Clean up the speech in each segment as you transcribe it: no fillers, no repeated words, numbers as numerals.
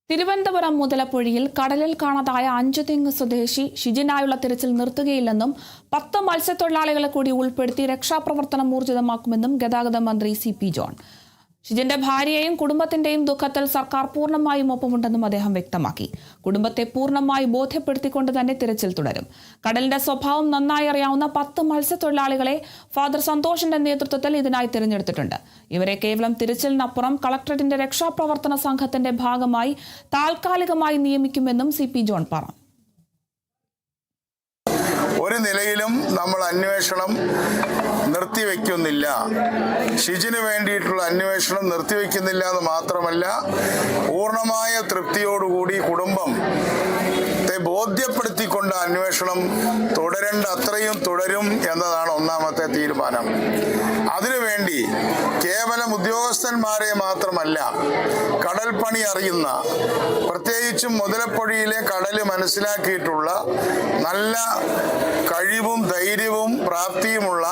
തിരുവനന്തപുരം മുതലപ്പുഴയിൽ കടലിൽ കാണാതായ 5 തെങ്ങ് സ്വദേശി ഷിജിനായുള്ള തിരച്ചിൽ നിർത്തുകയില്ലെന്നും 10 മത്സ്യത്തൊഴിലാളികളെ കൂടി ഉൾപ്പെടുത്തി രക്ഷാപ്രവർത്തനം ഊർജിതമാക്കുമെന്നും ഗതാഗത മന്ത്രി സി.പി. ജോൺ. ഷിജിന്റെ ഭാര്യയെയും കുടുംബത്തിന്റെയും ദുഃഖത്തിൽ സർക്കാർ പൂർണ്ണമായും ഒപ്പമുണ്ടെന്നും അദ്ദേഹം വ്യക്തമാക്കി. കുടുംബത്തെ പൂർണ്ണമായി ബോധ്യപ്പെടുത്തിക്കൊണ്ട് തന്നെ തിരച്ചിൽ തുടരും. കടലിന്റെ സ്വഭാവം നന്നായി അറിയാവുന്ന 10 മത്സ്യത്തൊഴിലാളികളെ ഫാദർ സന്തോഷിന്റെ നേതൃത്വത്തിൽ ഇതിനായി തിരഞ്ഞെടുത്തിട്ടുണ്ട്. ഇവരെ കേവലം തിരച്ചിലിനപ്പുറം കളക്ടറേറ്റിന്റെ രക്ഷാപ്രവർത്തന സംഘത്തിന്റെ ഭാഗമായി താൽക്കാലികമായി നിയമിക്കുമെന്നും സി.പി. ജോൺ പറഞ്ഞു. ഒരു നിലയിലും നമ്മൾ അന്വേഷണം നിർത്തിവെക്കുന്നില്ല. ഷിജിന് വേണ്ടിയിട്ടുള്ള അന്വേഷണം നിർത്തിവെക്കുന്നില്ല എന്ന് മാത്രമല്ല, പൂർണ്ണമായ തൃപ്തിയോടുകൂടി കുടുംബത്തെ ബോധ്യപ്പെടുത്തിക്കൊണ്ട് അന്വേഷണം തുടരേണ്ട അത്രയും തുടരും എന്നതാണ് ഒന്നാമത്തെ തീരുമാനം. അതിനുവേണ്ടി കേവലം ഉദ്യോഗസ്ഥന്മാരെ മാത്രമല്ല, കടൽ പണി അറിയുന്ന, പ്രത്യേകിച്ചും മുതലപ്പുഴയിലെ കടൽ മനസ്സിലാക്കിയിട്ടുള്ള നല്ല കഴിവും ധൈര്യവും പ്രാപ്തിയുമുള്ള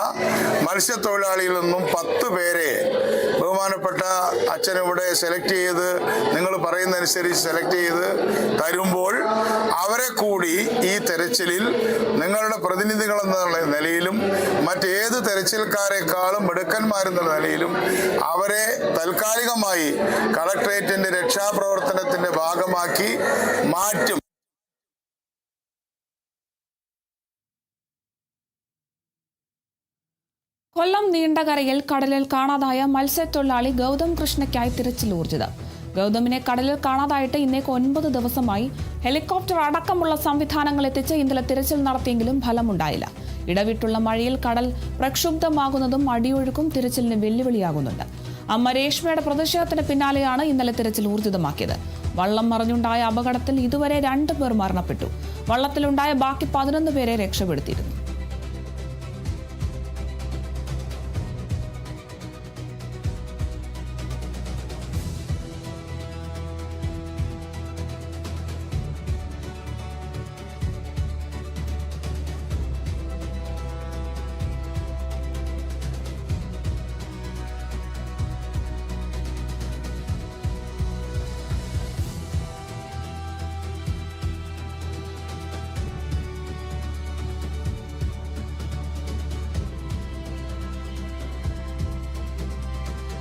മത്സ്യത്തൊഴിലാളികളിൽ നിന്നും 10 പേരെ ബഹുമാനപ്പെട്ട അച്ഛനിവിടെ സെലക്ട് ചെയ്ത്, നിങ്ങൾ പറയുന്നതനുസരിച്ച് സെലക്ട് ചെയ്ത് തരുമ്പോൾ അവരെ കൂടി ഈ തെരച്ചിലിൽ നിങ്ങളുടെ പ്രതിനിധികളെന്ന നിലയിലും മറ്റേത് തെരച്ചിൽക്കാരെക്കാളും മിടുക്കന്മാരെന്ന നിലയിലും അവരെ താൽക്കാലികമായി കളക്ടറേറ്റിന്റെ രക്ഷാപ്രവർത്തനത്തിന്റെ ഭാഗമാക്കി മാറ്റും. കൊല്ലം നീണ്ടകരയിൽ കടലിൽ കാണാതായ മത്സ്യത്തൊഴിലാളി ഗൗതം കൃഷ്ണയ്ക്കായി തിരച്ചിൽ ഊർജിതം. ഗൗതമിനെ കടലിൽ കാണാതായിട്ട് ഇന്നേക്ക് 9 ദിവസമായി. ഹെലികോപ്റ്റർ അടക്കമുള്ള സംവിധാനങ്ങൾ എത്തിച്ച് ഇന്നലെ തിരച്ചിൽ നടത്തിയെങ്കിലും ഫലമുണ്ടായില്ല. ഇടവിട്ടുള്ള മഴയിൽ കടൽ പ്രക്ഷുബ്ധമാകുന്നതും അടിയൊഴുക്കും തിരച്ചിലിന് വെല്ലുവിളിയാകുന്നുണ്ട്. അമ്മ രേഷ്മയുടെ പ്രതിഷേധത്തിന് പിന്നാലെയാണ് ഇന്നലെ തിരച്ചിൽ ഊർജിതമാക്കിയത്. വള്ളം മറിഞ്ഞുണ്ടായ അപകടത്തിൽ ഇതുവരെ 2 പേർ മരണപ്പെട്ടു. വള്ളത്തിലുണ്ടായ ബാക്കി 11 പേരെ രക്ഷപ്പെടുത്തിയിരുന്നു.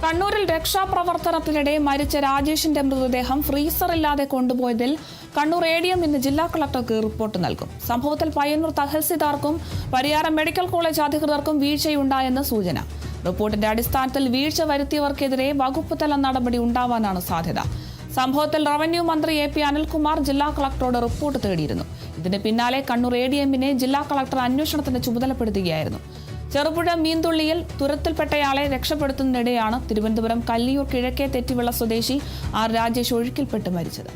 കണ്ണൂരിൽ രക്ഷാപ്രവർത്തനത്തിനിടെ മരിച്ച രാജേഷിന്റെ മൃതദേഹം ഫ്രീസറില്ലാതെ കൊണ്ടുപോയതിൽ കണ്ണൂർ ADM ഇന്ന് ജില്ലാ കളക്ടർക്ക് റിപ്പോർട്ട് നൽകും. സംഭവത്തിൽ പയ്യന്നൂർ തഹസിൽദാർക്കും പരിയാരം മെഡിക്കൽ കോളേജ് അധികൃതർക്കും വീഴ്ചയുണ്ടായെന്ന് സൂചന. റിപ്പോർട്ടിന്റെ അടിസ്ഥാനത്തിൽ വീഴ്ച വരുത്തിയവർക്കെതിരെ വകുപ്പ് തല നടപടി ഉണ്ടാവാനാണ് സാധ്യത. സംഭവത്തിൽ റവന്യൂ മന്ത്രി AP അനിൽകുമാർ ജില്ലാ കളക്ടറോട് റിപ്പോർട്ട് തേടിയിരുന്നു. ഇതിന് പിന്നാലെ കണ്ണൂർ ADMനെ ജില്ലാ കളക്ടർ അന്വേഷണത്തിന് ചുമതലപ്പെടുത്തുകയായിരുന്നു. ചെറുപുഴ മീൻതുള്ളിയിൽ തുരത്തിൽപ്പെട്ടയാളെ രക്ഷപ്പെടുത്തുന്നതിനിടെയാണ് തിരുവനന്തപുരം കല്ലിയൂർ കിഴക്കേ തെറ്റിവിള സ്വദേശി R. രാജേഷ് ഒഴുക്കിൽപ്പെട്ട് മരിച്ചത്.